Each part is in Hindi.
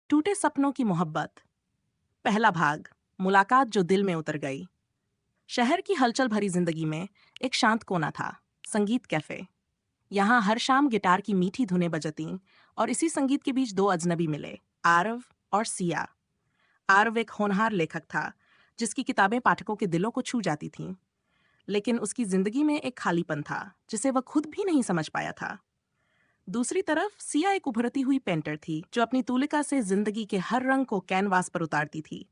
टूटे सपनों की मोहब्बत। पहला भाग। मुलाकात जो दिल में उतर गई। शहर की हलचल भरी जिंदगी में एक शांत कोना था, संगीत कैफे। यहाँ हर शाम गिटार की मीठी धुनें बजतीं और इसी संगीत के बीच दो अजनबी मिले, आरव और सिया। आरव एक होनहार लेखक था जिसकी किताबें पाठकों के दिलों को छू जाती थीं, लेकिन उसकी जिंदगी में एक खालीपन था जिसे वह खुद भी नहीं समझ पाया था। दूसरी तरफ सिया एक उभरती हुई पेंटर थी जो अपनी तूलिका से जिंदगी के हर रंग को कैनवास पर उतारती थी।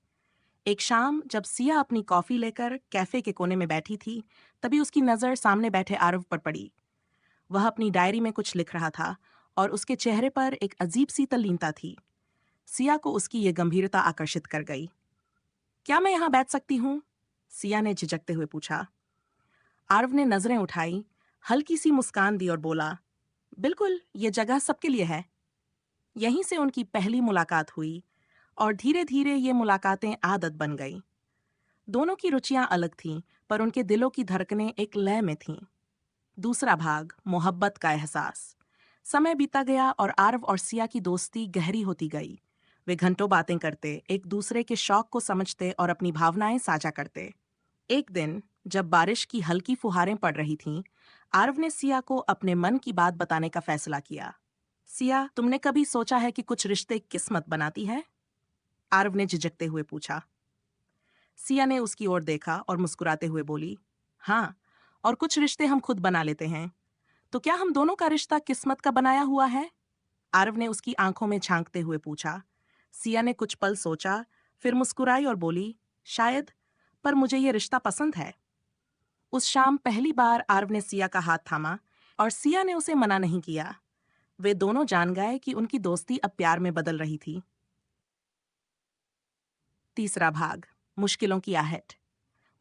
एक शाम जब सिया अपनी कॉफी लेकर कैफे के कोने में बैठी थी, तभी उसकी नजर सामने बैठे आरव पर पड़ी। वह अपनी डायरी में कुछ लिख रहा था और उसके चेहरे पर एक अजीब सी तल्लीनता थी। सिया को उसकी ये गंभीरता आकर्षित कर गई। क्या मैं यहाँ बैठ सकती हूँ? सिया ने झिझकते हुए पूछा। आरव ने नजरें उठाई, हल्की सी मुस्कान दी और बोला, बिल्कुल, ये जगह सबके लिए है। यहीं से उनकी पहली मुलाकात हुई और धीरे धीरे ये मुलाकातें आदत बन गईं। दोनों की रुचियां अलग थीं, पर उनके दिलों की धड़कनें एक लय में थीं। दूसरा भाग, मोहब्बत का एहसास। समय बीता गया और आरव और सिया की दोस्ती गहरी होती गई। वे घंटों बातें करते, एक दूसरे के शौक को समझते और अपनी भावनाएं साझा करते। एक दिन जब बारिश की हल्की फुहारें पड़ रही थीं, आरव ने सिया को अपने मन की बात बताने का फैसला किया। सिया, तुमने कभी सोचा है कि कुछ रिश्ते किस्मत बनाती है? आरव ने झिझकते हुए पूछा। सिया ने उसकी ओर देखा और मुस्कुराते हुए बोली, हाँ, और कुछ रिश्ते हम खुद बना लेते हैं। तो क्या हम दोनों का रिश्ता किस्मत का बनाया हुआ है? आरव ने उसकी आंखों में झांकते हुए पूछा। सिया ने कुछ पल सोचा, फिर मुस्कुराई और बोली, शायद, पर मुझे ये रिश्ता पसंद है। उस शाम पहली बार आरव ने सिया का हाथ थामा और सिया ने उसे मना नहीं किया। वे दोनों जान गए कि उनकी दोस्ती अब प्यार में बदल रही थी। तीसरा भाग, मुश्किलों की आहट।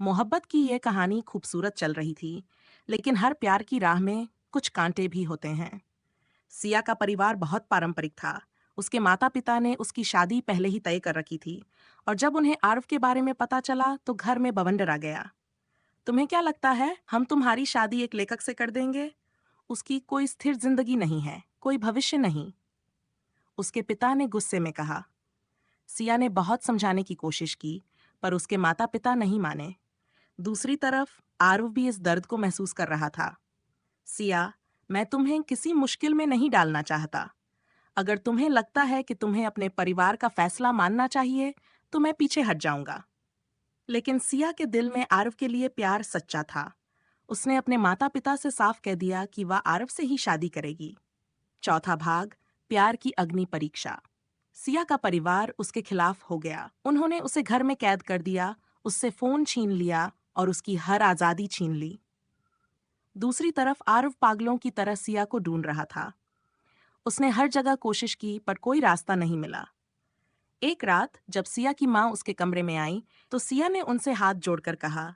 मोहब्बत की यह कहानी खूबसूरत चल रही थी, लेकिन हर प्यार की राह में कुछ कांटे भी होते हैं। सिया का परिवार बहुत पारंपरिक था। उसके माता पिता ने उसकी शादी पहले ही तय कर रखी थी, और जब उन्हें आरव के बारे में पता चला तो घर में बवंडर आ गया। तुम्हें क्या लगता है, हम तुम्हारी शादी एक लेखक से कर देंगे? उसकी कोई स्थिर जिंदगी नहीं है, कोई भविष्य नहीं, उसके पिता ने गुस्से में कहा। सिया ने बहुत समझाने की कोशिश की, पर उसके माता पिता नहीं माने। दूसरी तरफ आरव भी इस दर्द को महसूस कर रहा था। सिया, मैं तुम्हें किसी मुश्किल में नहीं डालना चाहता। अगर तुम्हें लगता है कि तुम्हें अपने परिवार का फैसला मानना चाहिए, तो मैं पीछे हट जाऊंगा। लेकिन सिया के दिल में आरव के लिए प्यार सच्चा था। उसने अपने माता पिता से साफ कह दिया कि वह आरव से ही शादी करेगी। चौथा भाग, प्यार की अग्नि परीक्षा। सिया का परिवार उसके खिलाफ हो गया। उन्होंने उसे घर में कैद कर दिया, उससे फोन छीन लिया और उसकी हर आजादी छीन ली। दूसरी तरफ आरव पागलों की तरह सिया को ढूंढ रहा था। उसने हर जगह कोशिश की, पर कोई रास्ता नहीं मिला। एक रात जब सिया की माँ उसके कमरे में आई, तो सिया ने उनसे हाथ जोड़कर कहा,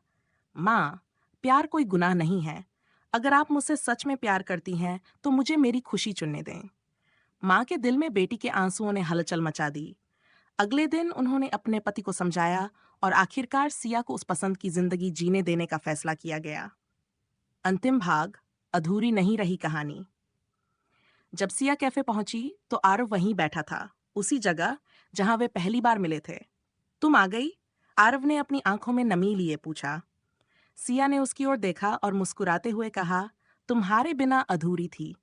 माँ, प्यार कोई गुनाह नहीं है। अगर आप मुझसे सच में प्यार करती हैं, तो मुझे मेरी खुशी चुनने दें। माँ के दिल में बेटी के आंसुओं ने हलचल मचा दी। अगले दिन उन्होंने अपने पति को समझाया और आखिरकार सिया को उस पसंद की जिंदगी जीने देने का फैसला किया गया। अंतिम भाग, अधूरी नहीं रही कहानी। जब सिया कैफे पहुंची तो आरव वहीं बैठा था, उसी जगह जहां वे पहली बार मिले थे। तुम आ गई? आरव ने अपनी आंखों में नमी लिए पूछा। सिया ने उसकी ओर देखा और मुस्कुराते हुए कहा, तुम्हारे बिना अधूरी थी।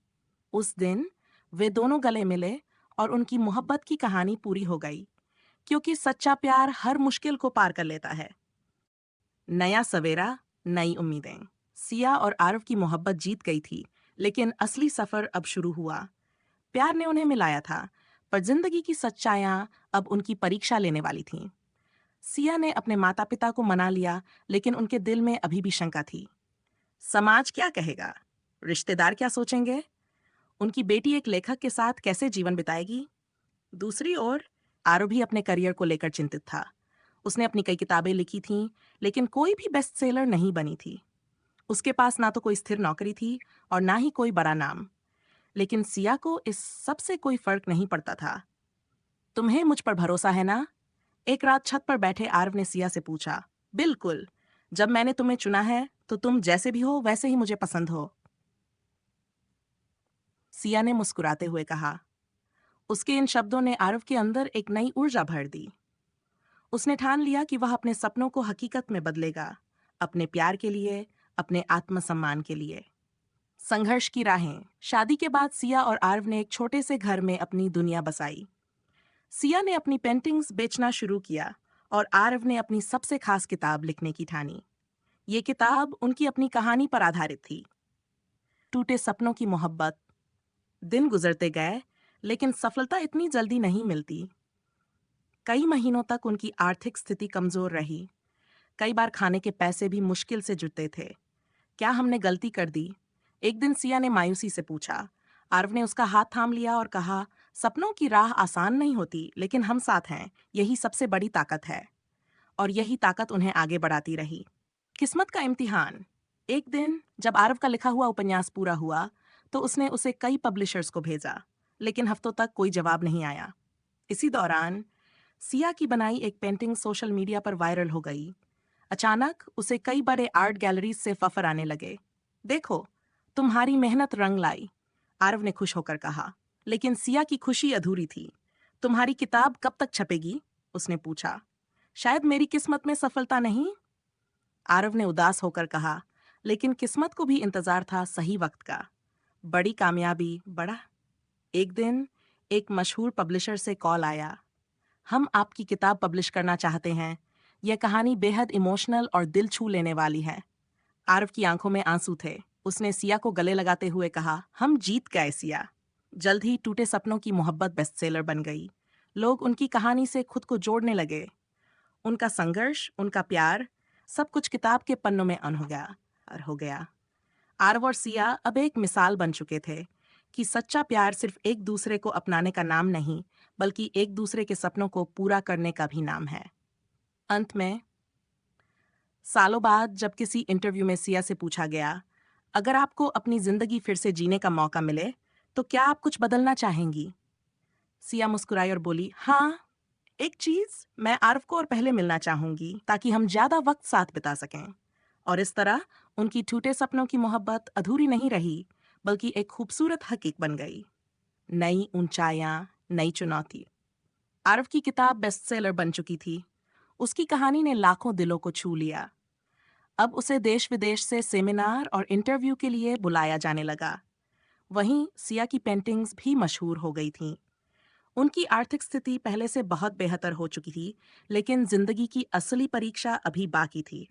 उस दिन वे दोनों गले मिले और उनकी मोहब्बत की कहानी पूरी हो गई, क्योंकि सच्चा प्यार हर मुश्किल को पार कर लेता है। नया सवेरा, नई उम्मीदें। सिया और आरव की मोहब्बत जीत गई थी, लेकिन असली सफर अब शुरू हुआ। प्यार ने उन्हें मिलाया था, पर जिंदगी की सच्चाइयां अब उनकी परीक्षा लेने वाली थीं। सिया ने अपने माता पिता को मना लिया, लेकिन उनके दिल में अभी भी शंका थी। समाज क्या कहेगा? रिश्तेदार क्या सोचेंगे? उनकी बेटी एक लेखक के साथ कैसे जीवन बिताएगी? दूसरी ओर आरव भी अपने करियर को लेकर चिंतित था। उसने अपनी कई किताबें लिखी थीं, लेकिन कोई भी बेस्ट सेलर नहीं बनी थी। उसके पास ना तो कोई स्थिर नौकरी थी और ना ही कोई बड़ा नाम। लेकिन सिया को इस सब से कोई फर्क नहीं पड़ता था। तुम्हें मुझ पर भरोसा है ना? एक रात छत पर बैठे आरव ने सिया से पूछा। बिल्कुल, जब मैंने तुम्हें चुना है तो तुम जैसे भी हो वैसे ही मुझे पसंद हो। सिया ने मुस्कुराते हुए कहा। उसके इन शब्दों ने आरव के अंदर एक नई ऊर्जा भर दी। उसने ठान लिया कि वह अपने सपनों को हकीकत में बदलेगा, अपने प्यार के लिए, अपने आत्मसम्मान के लिए। संघर्ष की राहें। शादी के बाद सिया और आरव ने एक छोटे से घर में अपनी दुनिया बसाई। सिया ने अपनी पेंटिंग्स बेचना शुरू किया और आरव ने अपनी सबसे खास किताब लिखने की ठानी। ये किताब उनकी अपनी कहानी पर आधारित थी। टूटे सपनों की मोहब्बत। दिन गुजरते गए, लेकिन सफलता इतनी जल्दी नहीं मिलती। कई महीनों तक उनकी आर्थिक स्थिति कमजोर रही। कई बार खाने के पैसे भी मुश्किल से जुटते थे। क्या हमने गलती कर दी? एक दिन सिया ने मायूसी से पूछा। आरव ने उसका हाथ थाम लिया और कहा, सपनों की राह आसान नहीं होती, लेकिन हम साथ हैं, यही सबसे बड़ी ताकत है। और यही ताकत उन्हें आगे बढ़ाती रही। किस्मत का इम्तिहान। एक दिन जब आरव का लिखा हुआ उपन्यास पूरा हुआ, तो उसने उसे कई पब्लिशर्स को भेजा, लेकिन हफ्तों तक कोई जवाब नहीं आया। इसी दौरान सिया की बनाई एक पेंटिंग सोशल मीडिया पर वायरल हो गई। अचानक उसे कई बड़े आर्ट गैलरीज से ऑफर आने लगे। देखो, तुम्हारी मेहनत रंग लाई, आरव ने खुश होकर कहा। लेकिन सिया की खुशी अधूरी थी। तुम्हारी किताब कब तक छपेगी? उसने पूछा। शायद मेरी किस्मत में सफलता नहीं, आरव ने उदास होकर कहा। लेकिन किस्मत को भी इंतजार था सही वक्त का। बड़ी कामयाबी, बड़ा। एक दिन एक मशहूर पब्लिशर से कॉल आया। हम आपकी किताब पब्लिश करना चाहते हैं। यह कहानी बेहद इमोशनल और दिल छू लेने वाली है। आरव की आंखों में आंसू थे। उसने सिया को गले लगाते हुए कहा, हम जीत गए सिया। जल्द ही टूटे सपनों की मोहब्बत बेस्टसेलर बन गई। लोग उनकी कहानी से खुद को जोड़ने लगे। उनका संघर्ष, उनका प्यार, सब कुछ किताब के पन्नों में अन हो गया। आरव और सिया अब एक मिसाल बन चुके थे कि सच्चा प्यार सिर्फ एक दूसरे को अपनाने का नाम नहीं, बल्कि एक दूसरे के सपनों को पूरा करने का भी नाम है। अंत में, सालों बाद जब किसी इंटरव्यू में सिया से पूछा गया, अगर आपको अपनी जिंदगी फिर से जीने का मौका मिले, तो क्या आप कुछ बदलना चाहेंगी? सिया मुस्कुराई और बोली, हाँ, एक चीज, मैं आरव को और पहले मिलना चाहूंगी, ताकि हम ज्यादा वक्त साथ बिता सकें। और इस तरह उनकी टूटे सपनों की मोहब्बत अधूरी नहीं रही, बल्कि एक खूबसूरत हकीक बन गई। नई ऊंचाइयां, नई चुनौती। आरव की किताब बेस्टसेलर बन चुकी थी। उसकी कहानी ने लाखों दिलों को छू लिया। अब उसे देश विदेश से सेमिनार और इंटरव्यू के लिए बुलाया जाने लगा। वहीं सिया की पेंटिंग्स भी मशहूर हो गई थीं। उनकी आर्थिक स्थिति पहले से बहुत बेहतर हो चुकी थी, लेकिन जिंदगी की असली परीक्षा अभी बाकी थी।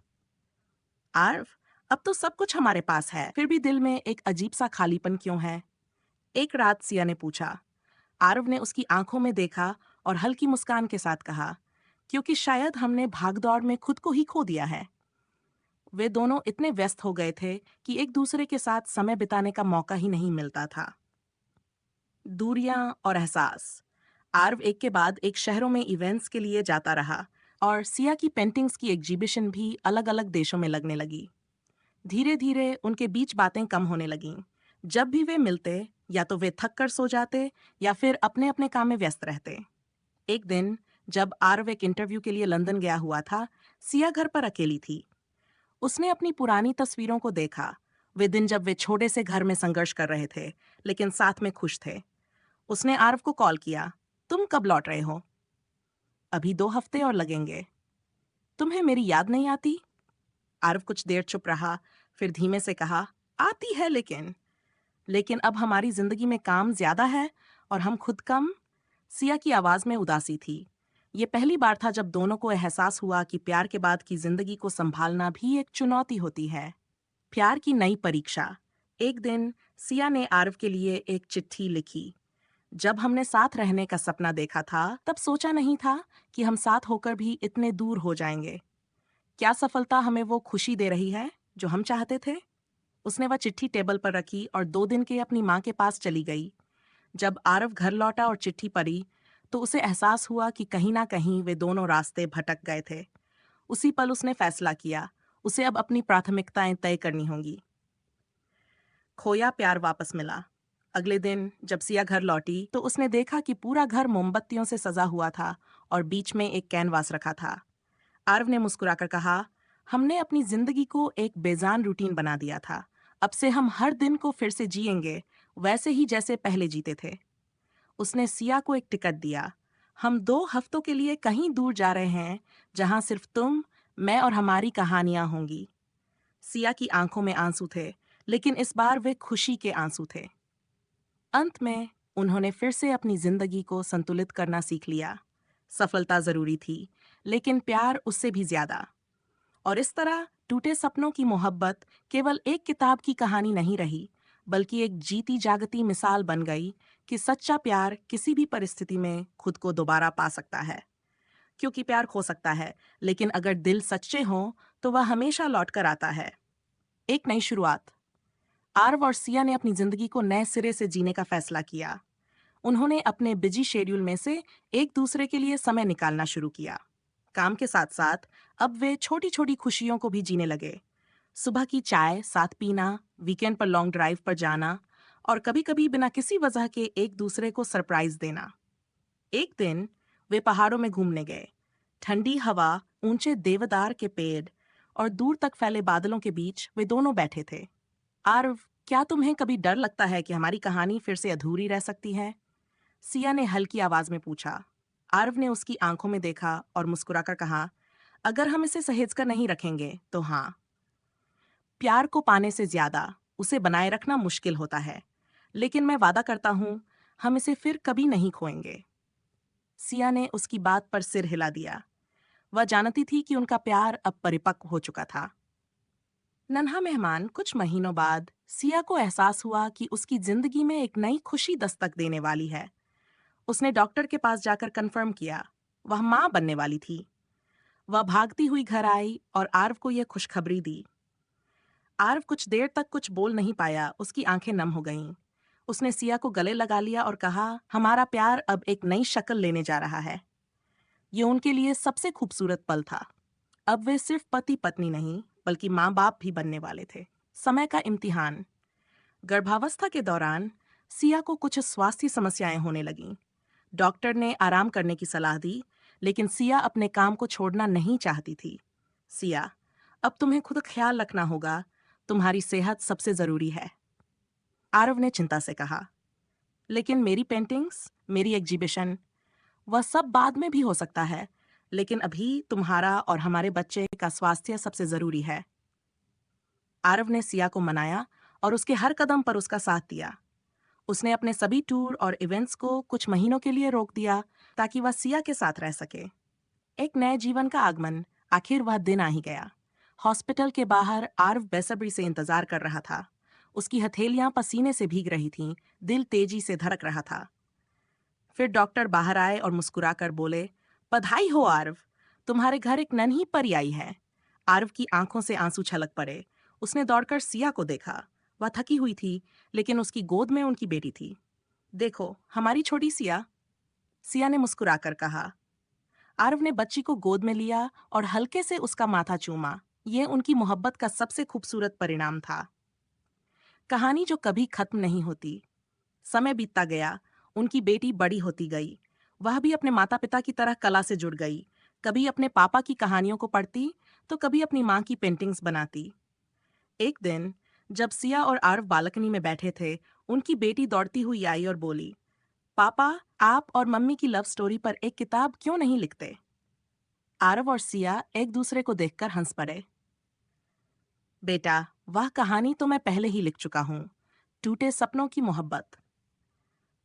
आर्व, अब तो सब कुछ हमारे पास है, फिर भी दिल में एक अजीब सा खालीपन क्यों है? एक रात सिया ने पूछा। आरव ने उसकी आंखों में देखा और हल्की मुस्कान के साथ कहा, क्योंकि शायद हमने भागदौड़ में खुद को ही खो दिया है। वे दोनों इतने व्यस्त हो गए थे कि एक दूसरे के साथ समय बिताने का मौका ही नहीं मिलता था। दूरियां और एहसास। आर्व एक के बाद एक शहरों में इवेंट्स के लिए जाता रहा और सिया की पेंटिंग्स की एग्जीबिशन भी अलग अलग देशों में लगने लगी। धीरे धीरे उनके बीच बातें कम होने लगीं। जब भी वे मिलते, या तो वे थक कर सो जाते या फिर अपने अपने काम में व्यस्त रहते। एक दिन जब आरव एक इंटरव्यू के लिए लंदन गया हुआ था, सिया घर पर अकेली थी। उसने अपनी पुरानी तस्वीरों को देखा, वे दिन जब वे छोटे से घर में संघर्ष कर रहे थे, लेकिन साथ में खुश थे। उसने आरव को कॉल किया, तुम कब लौट रहे हो? अभी 2 हफ्ते और लगेंगे। तुम्हें मेरी याद नहीं आती? आरव कुछ देर चुप रहा, फिर धीमे से कहा, आती है, लेकिन अब हमारी जिंदगी में काम ज्यादा है और हम खुद कम। सिया की आवाज में उदासी थी। ये पहली बार था जब दोनों को एहसास हुआ कि प्यार के बाद की जिंदगी को संभालना भी एक चुनौती होती है। प्यार की नई परीक्षा। एक दिन सिया ने आरव के लिए एक चिट्ठी लिखी। जब हमने साथ रहने का सपना देखा था, तब सोचा नहीं था कि हम साथ होकर भी इतने दूर हो जाएंगे। क्या सफलता हमें वो खुशी दे रही है जो हम चाहते थे? उसने वह चिट्ठी टेबल पर रखी और 2 दिन के अपनी माँ के पास चली गई। जब आरव घर लौटा और चिट्ठी पढ़ी, तो उसे एहसास हुआ कि कहीं ना कहीं वे दोनों रास्ते भटक गए थे। उसी पल उसने फैसला किया, उसे अब अपनी प्राथमिकताएं तय करनी होंगी। खोया प्यार वापस मिला। अगले दिन जब सिया घर लौटी, तो उसने देखा कि पूरा घर मोमबत्तियों से सजा हुआ था और बीच में एक कैनवास रखा था। आरव ने मुस्कुराकर कहा, हमने अपनी जिंदगी को एक बेजान रूटीन बना दिया था। अब से हम हर दिन को फिर से जिएंगे, वैसे ही जैसे पहले जीते थे। उसने सिया को एक टिकट दिया। हम 2 हफ्तों के लिए कहीं दूर जा रहे हैं, जहां सिर्फ तुम, मैं और हमारी कहानियां होंगी। सिया की आंखों में आंसू थे, लेकिन इस बार वे खुशी के आंसू थे। अंत में उन्होंने फिर से अपनी जिंदगी को संतुलित करना सीख लिया। सफलता जरूरी थी, लेकिन प्यार उससे भी ज्यादा। और इस तरह टूटे सपनों की मोहब्बत केवल एक किताब की कहानी नहीं रही, बल्कि एक जीती जागती मिसाल बन गई कि सच्चा प्यार किसी भी परिस्थिति में खुद को दोबारा पा सकता है। क्योंकि प्यार खो सकता है, लेकिन अगर दिल सच्चे हों तो वह हमेशा लौट कर आता है। एक नई शुरुआत। आरव और सिया ने अपनी जिंदगी को नए सिरे से जीने का फैसला किया। उन्होंने अपने बिजी शेड्यूल में से एक दूसरे के लिए समय निकालना शुरू किया। काम के साथ साथ अब वे छोटी छोटी खुशियों को भी जीने लगे। सुबह की चाय साथ पीना, वीकेंड पर लॉन्ग ड्राइव पर जाना, और कभी कभी बिना किसी वजह के एक दूसरे को सरप्राइज देना। एक दिन वे पहाड़ों में घूमने गए। ठंडी हवा, ऊंचे देवदार के पेड़ और दूर तक फैले बादलों के बीच वे दोनों बैठे थे। आरव, क्या तुम्हें कभी डर लगता है कि हमारी कहानी फिर से अधूरी रह सकती है? सिया ने हल्की आवाज में पूछा। आरव ने उसकी आंखों में देखा और मुस्कुराकर कहा, अगर हम इसे सहेजकर नहीं रखेंगे तो हाँ। प्यार को पाने से ज्यादा उसे बनाए रखना मुश्किल होता है, लेकिन मैं वादा करता हूं हम इसे फिर कभी नहीं खोएंगे। सिया ने उसकी बात पर सिर हिला दिया। वह जानती थी कि उनका प्यार अब परिपक्व हो चुका था। नन्हा मेहमान कुछ महीनों बाद सिया को एहसास हुआ कि उसकी जिंदगी में एक नई खुशी दस्तक देने वाली है। उसने डॉक्टर के पास जाकर कंफर्म किया, वह मां बनने वाली थी। वह भागती हुई घर आई और आरव को यह खुशखबरी दी। आरव कुछ देर तक कुछ बोल नहीं पाया, उसकी आंखें नम हो गईं। उसने सिया को गले लगा लिया और कहा, हमारा प्यार अब एक नई शक्ल लेने जा रहा है। ये उनके लिए सबसे खूबसूरत पल था। अब वे सिर्फ पति पत्नी नहीं, बल्कि माँ बाप भी बनने वाले थे। समय का इम्तिहान। गर्भावस्था के दौरान सिया को कुछ स्वास्थ्य समस्याएं होने लगीं। डॉक्टर ने आराम करने की सलाह दी, लेकिन सिया अपने काम को छोड़ना नहीं चाहती थी। सिया, अब तुम्हें खुद ख्याल रखना होगा, तुम्हारी सेहत सबसे जरूरी है। आरव ने चिंता से कहा, लेकिन मेरी पेंटिंग्स, मेरी एग्जीबिशन, वह सब बाद में भी हो सकता है, लेकिन अभी तुम्हारा और हमारे बच्चे का स्वास्थ्य सबसे जरूरी है। आरव ने सिया को मनाया और उसके हर कदम पर उसका साथ दिया। उसने अपने सभी टूर और इवेंट्स को कुछ महीनों के लिए रोक दिया, ताकि वह सिया के साथ रह सके। एक नए जीवन का आगमन, आखिर वह दिन आ ही गया। हॉस्पिटल के बाहर आरव बेसब्री से इंतजार कर रहा था। उसकी हथेलियां पसीने से भीग रही थीं, दिल तेजी से धड़क रहा था। फिर डॉक्टर बाहर आए और मुस्कुराकर बोले, बधाई हो आरव, तुम्हारे घर एक नन्ही परी आई है। आरव की आंखों से आंसू छलक पड़े। उसने दौड़कर सिया को देखा। वह थकी हुई थी, लेकिन उसकी गोद में उनकी बेटी थी। देखो, हमारी छोटी सिया, सिया ने मुस्कुराकर कहा। आरव ने बच्ची को गोद में लिया और हल्के से उसका माथा चूमा। यह उनकी मोहब्बत का सबसे खूबसूरत परिणाम था। कहानी जो कभी खत्म नहीं होती। समय बीतता गया, उनकी बेटी बड़ी होती गई। वह भी अपने माता पिता की तरह कला से जुड़ गई। कभी अपने पापा की कहानियों को पढ़ती, तो कभी अपनी माँ की पेंटिंग्स बनाती। एक दिन जब सिया और आरव बालकनी में बैठे थे, उनकी बेटी दौड़ती हुई आई और बोली, पापा, आप और मम्मी की लव स्टोरी पर एक किताब क्यों नहीं लिखते? आरव और सिया एक दूसरे को देखकर हंस पड़े। बेटा, वह कहानी तो मैं पहले ही लिख चुका हूँ, टूटे सपनों की मोहब्बत।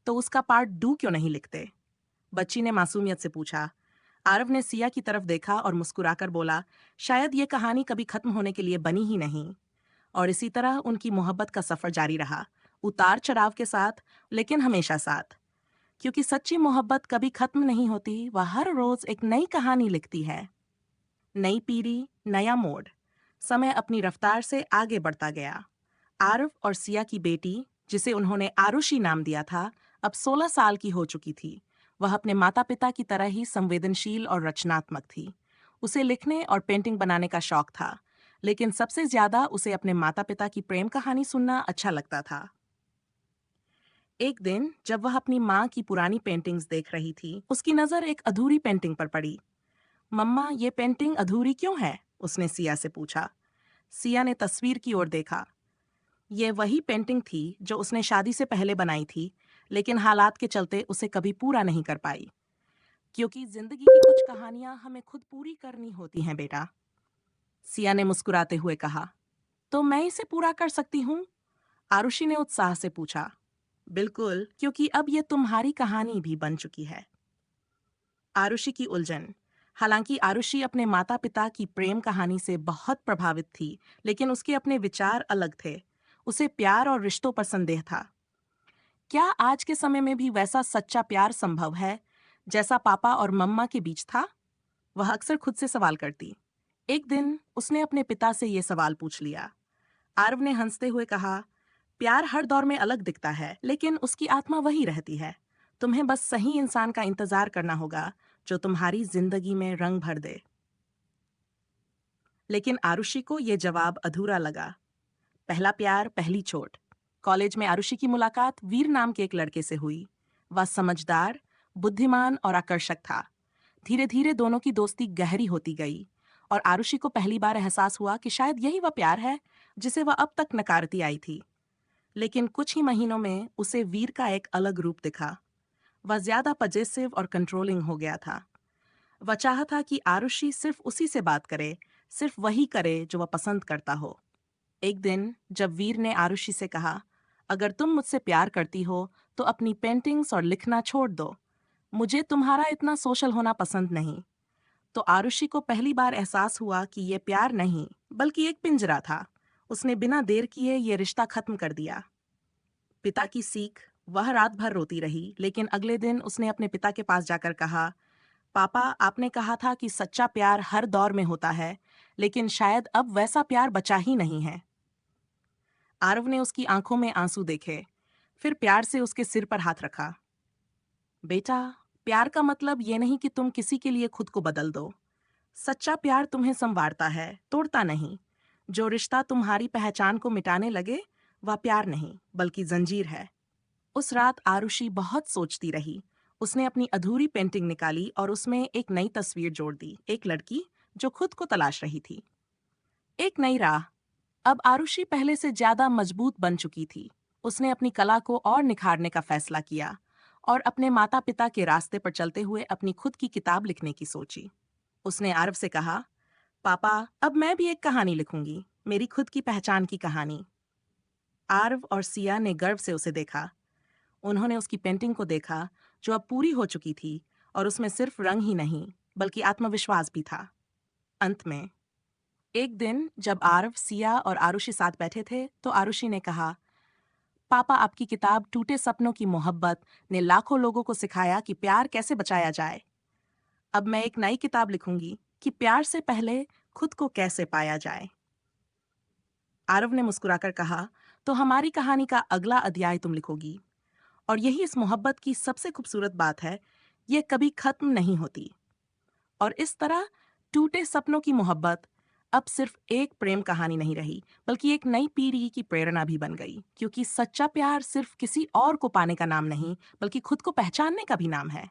तो उसका पार्ट 2 क्यों नहीं लिखते? बच्ची ने मासूमियत से पूछा। आरव ने सिया की तरफ देखा और मुस्कुराकर बोला, शायद ये कहानी कभी खत्म होने के लिए बनी ही नहीं। और इसी तरह उनकी मोहब्बत का सफर जारी रहा, उतार चढ़ाव के साथ, लेकिन हमेशा साथ। क्योंकि सच्ची मोहब्बत कभी खत्म नहीं होती, वह हर रोज एक नई कहानी लिखती है। नई पीढ़ी, नया मोड़। समय अपनी रफ्तार से आगे बढ़ता गया। आरव और सिया की बेटी, जिसे उन्होंने आरुषि नाम दिया था, अब 16 साल की हो चुकी थी। वह अपने माता पिता की तरह ही संवेदनशील और रचनात्मक थी। उसे लिखने और पेंटिंग बनाने का शौक था, लेकिन सबसे ज्यादा उसे अपने माता पिता की प्रेम कहानी सुनना अच्छा लगता था। एक दिन जब वह अपनी माँ की पुरानी पेंटिंग्स देख रही थी, उसकी नजर एक अधूरी पेंटिंग पर पड़ी। मम्मा, ये पेंटिंग अधूरी क्यों है? उसने सिया से पूछा। सिया ने तस्वीर की ओर देखा। ये वही पेंटिंग थी जो उसने शादी से पहले बनाई थी, लेकिन हालात के चलते उसे कभी पूरा नहीं कर पाई। क्योंकि जिंदगी की कुछ कहानियां हमें खुद पूरी करनी होती हैं बेटा, सिया ने मुस्कुराते हुए कहा। तो मैं इसे पूरा कर सकती हूँ? आरुषि ने उत्साह से पूछा। बिल्कुल, क्योंकि अब ये तुम्हारी कहानी भी बन चुकी है। आरुषि की उलझन। हालांकि आरुषि अपने माता पिता की प्रेम कहानी से बहुत प्रभावित थी, लेकिन उसके अपने विचार अलग थे। उसे प्यार और रिश्तों पर संदेह था। क्या आज के समय में भी वैसा सच्चा प्यार संभव है जैसा पापा और मम्मा के बीच था? वह अक्सर खुद से सवाल करती। एक दिन उसने अपने पिता से ये सवाल पूछ लिया। आरव ने हंसते हुए कहा, प्यार हर दौर में अलग दिखता है, लेकिन उसकी आत्मा वही रहती है। तुम्हें बस सही इंसान का इंतजार करना होगा जो तुम्हारी जिंदगी में रंग भर दे। लेकिन आरुषि को यह जवाब अधूरा लगा। पहला प्यार, पहली चोट। कॉलेज में आरुषि की मुलाकात वीर नाम के एक लड़के से हुई। वह समझदार, बुद्धिमान और आकर्षक था। धीरे धीरे दोनों की दोस्ती गहरी होती गई और आरुषि को पहली बार एहसास हुआ कि शायद यही वह प्यार है जिसे वह अब तक नकारती आई थी। लेकिन कुछ ही महीनों में उसे वीर का एक अलग रूप दिखा। वह ज्यादा पजेसिव और कंट्रोलिंग हो गया था। वह चाहता कि आरुषि सिर्फ उसी से बात करे, सिर्फ वही करे जो वह पसंद करता हो। एक दिन जब वीर ने आरुषि से कहा, अगर तुम मुझसे प्यार करती हो तो अपनी पेंटिंग्स और लिखना छोड़ दो। मुझे तुम्हारा इतना सोशल होना पसंद नहीं। तो आरुषि को पहली बार एहसास हुआ कि यह प्यार नहीं, बल्कि एक पिंजरा था। उसने बिना देर किए ये रिश्ता खत्म कर दिया। पिता की सीख। वह रात भर रोती रही, लेकिन अगले दिन उसने अपने पिता के पास जाकर कहा, पापा, आपने कहा था कि सच्चा प्यार हर दौर में होता है, लेकिन शायद अब वैसा प्यार बचा ही नहीं है। आरव ने उसकी आंखों में आंसू देखे, फिर प्यार से उसके सिर पर हाथ रखा। बेटा, प्यार का मतलब ये नहीं कि तुम किसी के लिए खुद को बदल दो। सच्चा प्यार तुम्हें संवारता है, तोड़ता नहीं। जो रिश्ता तुम्हारी पहचान को मिटाने लगे, वह प्यार नहीं, बल्कि जंजीर है। उस रात आरुषि बहुत सोचती रही। उसने अपनी अधूरी पेंटिंग निकाली और उसमें एक नई तस्वीर जोड़ दी, एक लड़की जो खुद को तलाश रही थी। एक नई राह। अब आरुषि पहले से ज्यादा मजबूत बन चुकी थी। उसने अपनी कला को और निखारने का फैसला किया और अपने माता पिता के रास्ते पर चलते हुए अपनी खुद की किताब लिखने की सोची। उसने आरव से कहा, पापा, अब मैं भी एक कहानी लिखूंगी, मेरी खुद की पहचान की कहानी। आरव और सिया ने गर्व से उसे देखा। उन्होंने उसकी पेंटिंग को देखा जो अब पूरी हो चुकी थी, और उसमें सिर्फ रंग ही नहीं बल्कि आत्मविश्वास भी था। अंत में एक दिन जब आरव, सिया और आरुषि साथ बैठे थे तो आरुषि ने कहा, पापा, आपकी किताब टूटे सपनों की मोहब्बत ने लाखों लोगों को सिखाया कि प्यार कैसे बचाया जाए। अब मैं एक नई किताब लिखूंगी कि प्यार से पहले खुद को कैसे पाया जाए। आरव ने मुस्कुराकर कहा, तो हमारी कहानी का अगला अध्याय तुम लिखोगी। और यही इस मोहब्बत की सबसे खूबसूरत बात है, ये कभी खत्म नहीं होती। और इस तरह टूटे सपनों की मोहब्बत अब सिर्फ एक प्रेम कहानी नहीं रही, बल्कि एक नई पीढ़ी की प्रेरणा भी बन गई। क्योंकि सच्चा प्यार सिर्फ किसी और को पाने का नाम नहीं, बल्कि खुद को पहचानने का भी नाम है।